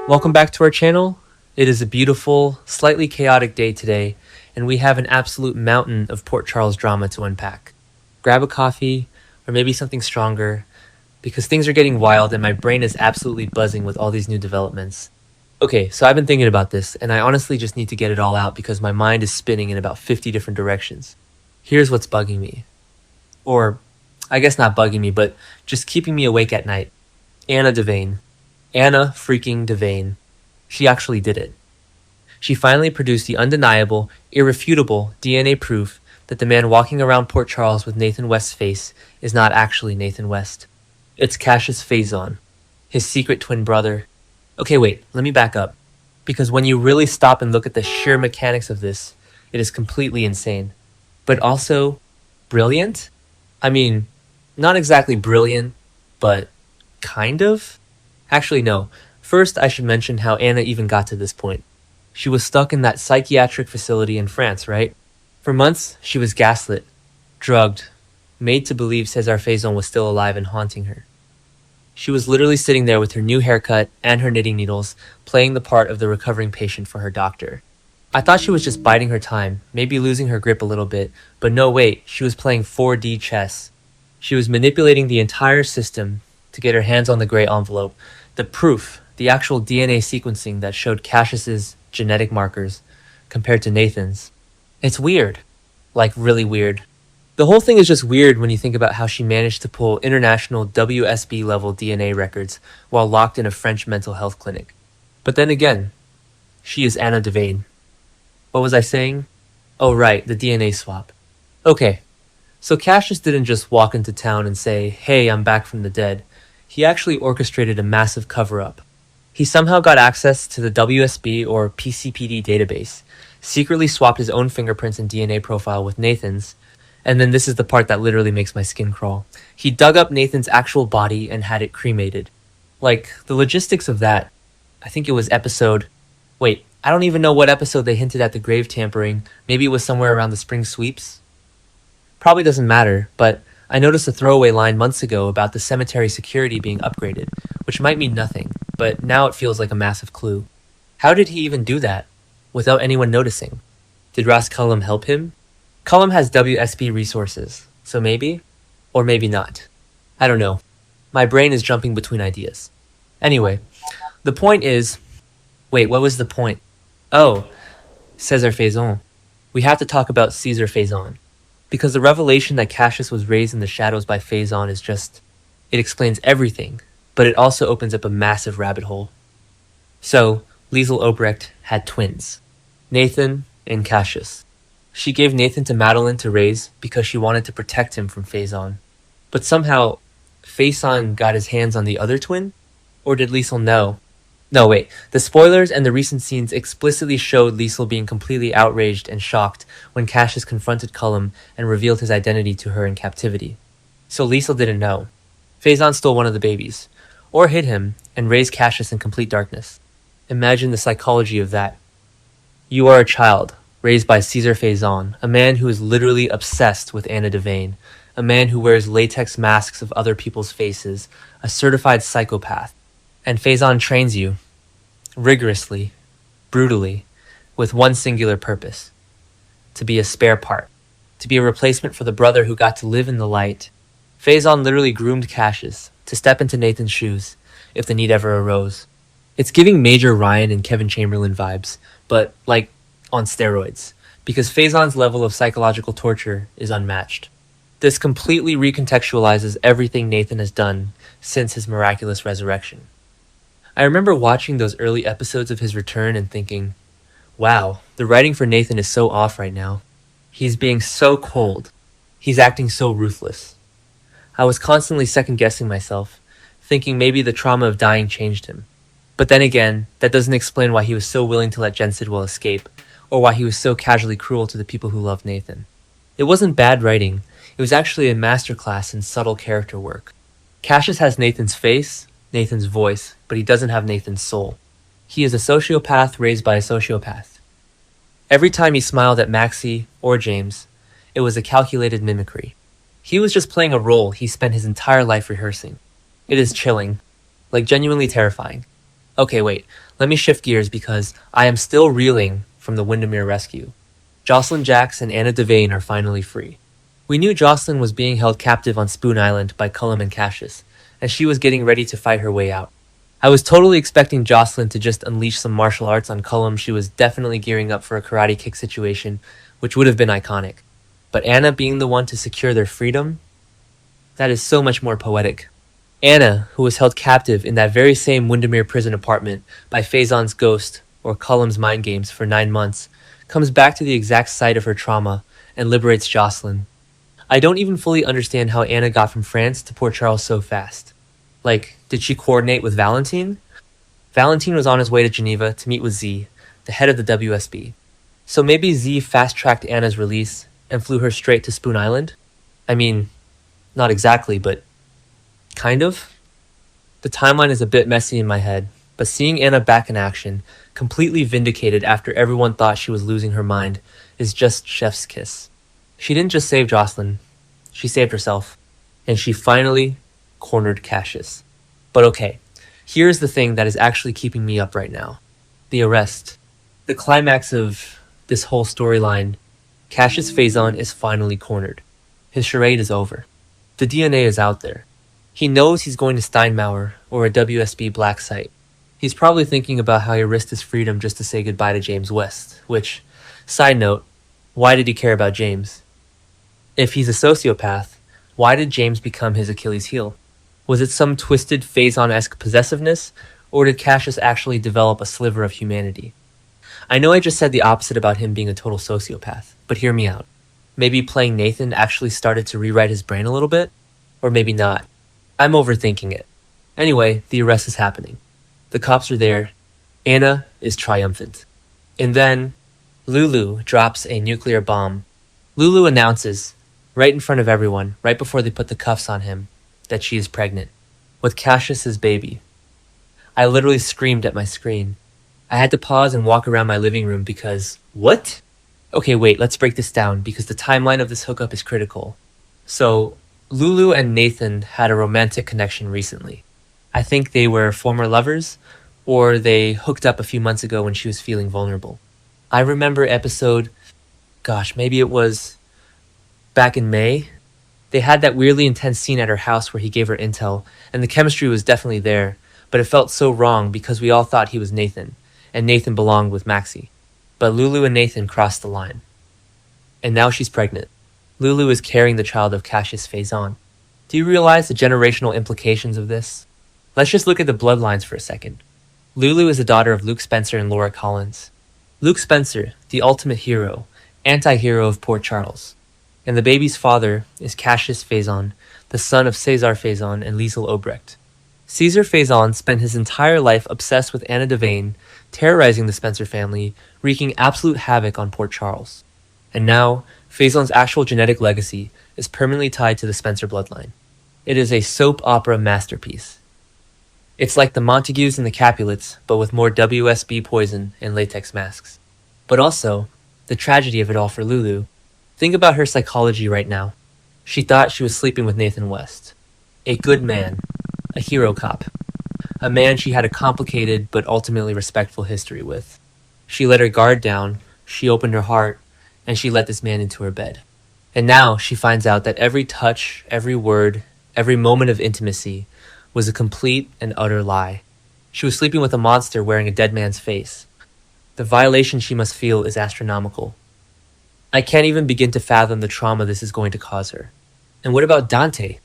Welcome back to our channel. It is a beautiful, slightly chaotic day today, and we have an absolute mountain of Port Charles drama to unpack. Grab a coffee, or maybe something stronger, because things are getting wild and my brain is absolutely buzzing with all these new developments. Okay, so I've been thinking about this, and I honestly just need to get it all out because my mind is spinning in about 50 different directions. Here's what's bugging me. Or, I guess not bugging me, but just keeping me awake at night. Anna Devane. Anna freaking Devane. She actually did it. She finally produced the undeniable, irrefutable DNA proof that the man walking around Port Charles with Nathan West's face is not actually Nathan West. It's Cassius Faison, his secret twin brother. Okay, wait, let me back up. Because when you really stop and look at the sheer mechanics of this, it is completely insane. But also, brilliant? I mean, not exactly brilliant, but kind of? Actually, no. First, I should mention how Anna even got to this point. She was stuck in that psychiatric facility in France, right? For months, she was gaslit, drugged, made to believe César Faison was still alive and haunting her. She was literally sitting there with her new haircut and her knitting needles, playing the part of the recovering patient for her doctor. I thought she was just biding her time, maybe losing her grip a little bit, but no wait, she was playing 4D chess. She was manipulating the entire system to get her hands on the gray envelope, the proof, the actual DNA sequencing that showed Cassius's genetic markers compared to Nathan's. It's weird. Like, really weird. The whole thing is just weird when you think about how she managed to pull international WSB level DNA records while locked in a French mental health clinic. But then again, she is Anna Devane. What was I saying? Oh right, the DNA swap. Okay, so Cassius didn't just walk into town and say, "Hey, I'm back from the dead." He actually orchestrated a massive cover-up. He somehow got access to the WSB or PCPD database, secretly swapped his own fingerprints and DNA profile with Nathan's, and then this is the part that literally makes my skin crawl. He dug up Nathan's actual body and had it cremated. Like, the logistics of that, I think it was wait, I don't even know what episode they hinted at the grave tampering. Maybe it was somewhere around the spring sweeps? Probably doesn't matter, but I noticed a throwaway line months ago about the cemetery security being upgraded, which might mean nothing, but now it feels like a massive clue. How did he even do that, without anyone noticing? Did Ras Cullum help him? Cullum has WSB resources, so maybe? Or maybe not. I don't know. My brain is jumping between ideas. Anyway, the point is... Wait, what was the point? Oh, César Faison. We have to talk about César Faison. Because the revelation that Cassius was raised in the shadows by Faison is just... It explains everything, but it also opens up a massive rabbit hole. So, Liesl Obrecht had twins. Nathan and Cassius. She gave Nathan to Madeline to raise because she wanted to protect him from Faison. But somehow, Faison got his hands on the other twin? Or did Liesl know? No, wait. The spoilers and the recent scenes explicitly showed Liesl being completely outraged and shocked when Cassius confronted Cullum and revealed his identity to her in captivity. So Liesl didn't know. Faison stole one of the babies, or hid him, and raised Cassius in complete darkness. Imagine the psychology of that. You are a child, raised by César Faison, a man who is literally obsessed with Anna Devane, a man who wears latex masks of other people's faces, a certified psychopath. And Faison trains you, rigorously, brutally, with one singular purpose. To be a spare part. To be a replacement for the brother who got to live in the light. Faison literally groomed Cassius to step into Nathan's shoes, if the need ever arose. It's giving Major Ryan and Kevin Chamberlain vibes, but, like, on steroids. Because Faison's level of psychological torture is unmatched. This completely recontextualizes everything Nathan has done since his miraculous resurrection. I remember watching those early episodes of his return and thinking, wow, the writing for Nathan is so off right now. He's being so cold. He's acting so ruthless. I was constantly second-guessing myself, thinking maybe the trauma of dying changed him. But then again, that doesn't explain why he was so willing to let Jen Sidwell escape, or why he was so casually cruel to the people who loved Nathan. It wasn't bad writing, it was actually a masterclass in subtle character work. Cassius has Nathan's face, Nathan's voice, but he doesn't have Nathan's soul. He is a sociopath raised by a sociopath. Every time he smiled at Maxie or James, it was a calculated mimicry. He was just playing a role he spent his entire life rehearsing. It is chilling, like genuinely terrifying. Okay, wait. Let me shift gears because I am still reeling from the Windermere rescue. Jocelyn Jacks and Anna Devane are finally free. We knew Jocelyn was being held captive on Spoon Island by Cullum and Cassius, and she was getting ready to fight her way out. I was totally expecting Jocelyn to just unleash some martial arts on Cullum. She was definitely gearing up for a karate kick situation, which would have been iconic. But Anna being the one to secure their freedom, that is so much more poetic. Anna, who was held captive in that very same Windermere prison apartment by Faison's ghost, or Cullum's mind games, for 9 months, comes back to the exact site of her trauma and liberates Jocelyn. I don't even fully understand how Anna got from France to Port Charles so fast. Like, did she coordinate with Valentine? Valentine was on his way to Geneva to meet with Z, the head of the WSB. So maybe Z fast-tracked Anna's release and flew her straight to Spoon Island? I mean, not exactly, but kind of? The timeline is a bit messy in my head, but seeing Anna back in action, completely vindicated after everyone thought she was losing her mind, is just chef's kiss. She didn't just save Jocelyn, she saved herself. And she finally cornered Cassius. But okay, here's the thing that is actually keeping me up right now. The arrest. The climax of this whole storyline. Cassius Faison is finally cornered. His charade is over. The DNA is out there. He knows he's going to Steinmauer or a WSB black site. He's probably thinking about how he risked his freedom just to say goodbye to James West, which, side note, why did he care about James? If he's a sociopath, why did James become his Achilles heel? Was it some twisted Faison-esque possessiveness, or did Cassius actually develop a sliver of humanity? I know I just said the opposite about him being a total sociopath, but hear me out. Maybe playing Nathan actually started to rewrite his brain a little bit? Or maybe not. I'm overthinking it. Anyway, the arrest is happening. The cops are there. Anna is triumphant. And then, Lulu drops a nuclear bomb. Lulu announces, right in front of everyone, right before they put the cuffs on him, that she is pregnant. With Cassius's baby. I literally screamed at my screen. I had to pause and walk around my living room because, what? Okay, wait, let's break this down because the timeline of this hookup is critical. So, Lulu and Nathan had a romantic connection recently. I think they were former lovers, or they hooked up a few months ago when she was feeling vulnerable. I remember maybe it was back in May. They had that weirdly intense scene at her house where he gave her intel, and the chemistry was definitely there, but it felt so wrong because we all thought he was Nathan, and Nathan belonged with Maxie. But Lulu and Nathan crossed the line. And now she's pregnant. Lulu is carrying the child of Cassius Faison. Do you realize the generational implications of this? Let's just look at the bloodlines for a second. Lulu is the daughter of Luke Spencer and Laura Collins. Luke Spencer, the ultimate hero, anti-hero of Port Charles. And the baby's father is Cassius Faison, the son of Cesar Faison and Liesel Obrecht. Cesar Faison spent his entire life obsessed with Anna Devane, terrorizing the Spencer family, wreaking absolute havoc on Port Charles. And now, Faison's actual genetic legacy is permanently tied to the Spencer bloodline. It is a soap opera masterpiece. It's like the Montagues and the Capulets, but with more WSB poison and latex masks. But also, the tragedy of it all for Lulu. Think about her psychology right now. She thought she was sleeping with Nathan West. A good man. A hero cop. A man she had a complicated but ultimately respectful history with. She let her guard down, she opened her heart, and she let this man into her bed. And now she finds out that every touch, every word, every moment of intimacy was a complete and utter lie. She was sleeping with a monster wearing a dead man's face. The violation she must feel is astronomical. I can't even begin to fathom the trauma this is going to cause her. And what about Dante?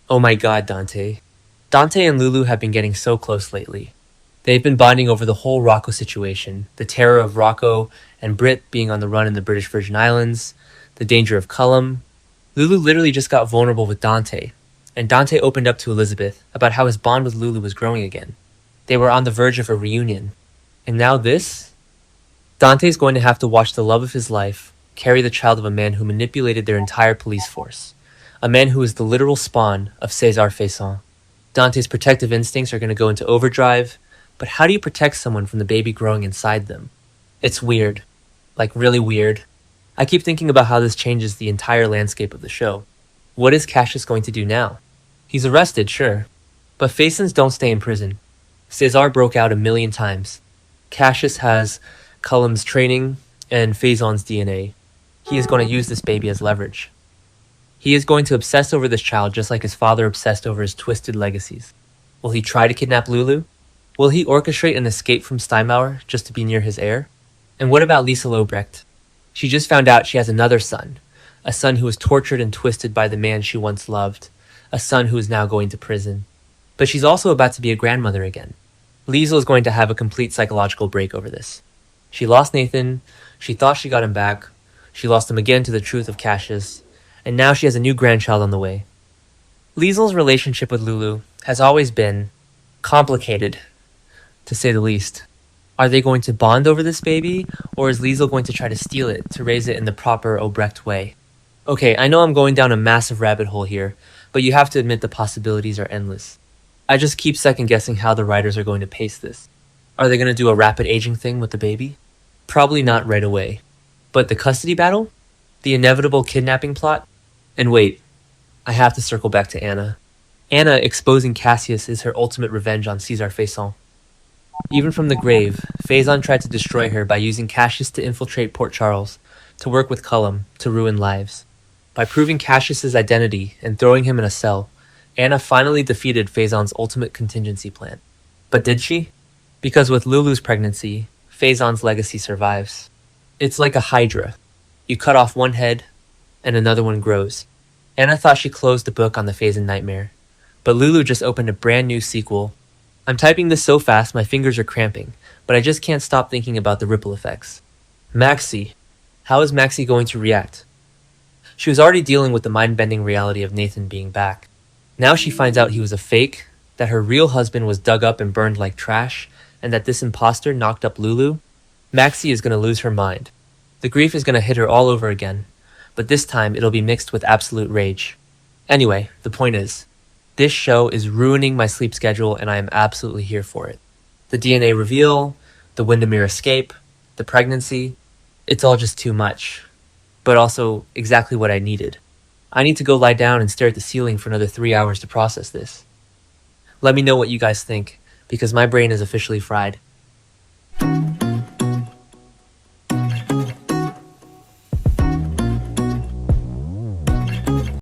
Oh my god, Dante. Dante and Lulu have been getting so close lately. They've been bonding over the whole Rocco situation, the terror of Rocco and Britt being on the run in the British Virgin Islands, the danger of Cullum. Lulu literally just got vulnerable with Dante, and Dante opened up to Elizabeth about how his bond with Lulu was growing again. They were on the verge of a reunion. And now this? Dante's going to have to watch the love of his life carry the child of a man who manipulated their entire police force. A man who is the literal spawn of Cesar Faison. Dante's protective instincts are going to go into overdrive, but how do you protect someone from the baby growing inside them? It's weird. Like, really weird. I keep thinking about how this changes the entire landscape of the show. What is Cassius going to do now? He's arrested, sure, but Faisons don't stay in prison. Cesar broke out a million times. Cassius has Cullum's training and Phazon's DNA. He is going to use this baby as leverage. He is going to obsess over this child just like his father obsessed over his twisted legacies. Will he try to kidnap Lulu? Will he orchestrate an escape from Steinmauer just to be near his heir? And what about Lisa Lobrecht? She just found out she has another son, a son who was tortured and twisted by the man she once loved, a son who is now going to prison. But she's also about to be a grandmother again. Liesel is going to have a complete psychological break over this. She lost Nathan, she thought she got him back, she lost him again to the truth of Cassius, and now she has a new grandchild on the way. Liesel's relationship with Lulu has always been complicated, to say the least. Are they going to bond over this baby, or is Liesel going to try to steal it to raise it in the proper Obrecht way? Okay, I know I'm going down a massive rabbit hole here, but you have to admit the possibilities are endless. I just keep second guessing how the writers are going to pace this. Are they going to do a rapid aging thing with the baby? Probably not right away. But the custody battle? The inevitable kidnapping plot? And wait, I have to circle back to Anna. Anna exposing Cassius is her ultimate revenge on Cesar Faison. Even from the grave, Phazon tried to destroy her by using Cassius to infiltrate Port Charles, to work with Cullum, to ruin lives. By proving Cassius's identity and throwing him in a cell, Anna finally defeated Phazon's ultimate contingency plan. But did she? Because with Lulu's pregnancy, Phazon's legacy survives. It's like a hydra. You cut off one head, and another one grows. Anna thought she closed the book on the Phazon nightmare, but Lulu just opened a brand new sequel. I'm typing this so fast my fingers are cramping, but I just can't stop thinking about the ripple effects. Maxie. How is Maxie going to react? She was already dealing with the mind-bending reality of Nathan being back. Now she finds out he was a fake, that her real husband was dug up and burned like trash, and that this imposter knocked up Lulu. Maxie is going to lose her mind. The grief is going to hit her all over again, but this time it'll be mixed with absolute rage. Anyway, the point is, this show is ruining my sleep schedule and I am absolutely here for it. The DNA reveal, the Windermere escape, the pregnancy, it's all just too much, but also exactly what I needed. I need to go lie down and stare at the ceiling for another 3 hours to process this. Let me know what you guys think, because my brain is officially fried.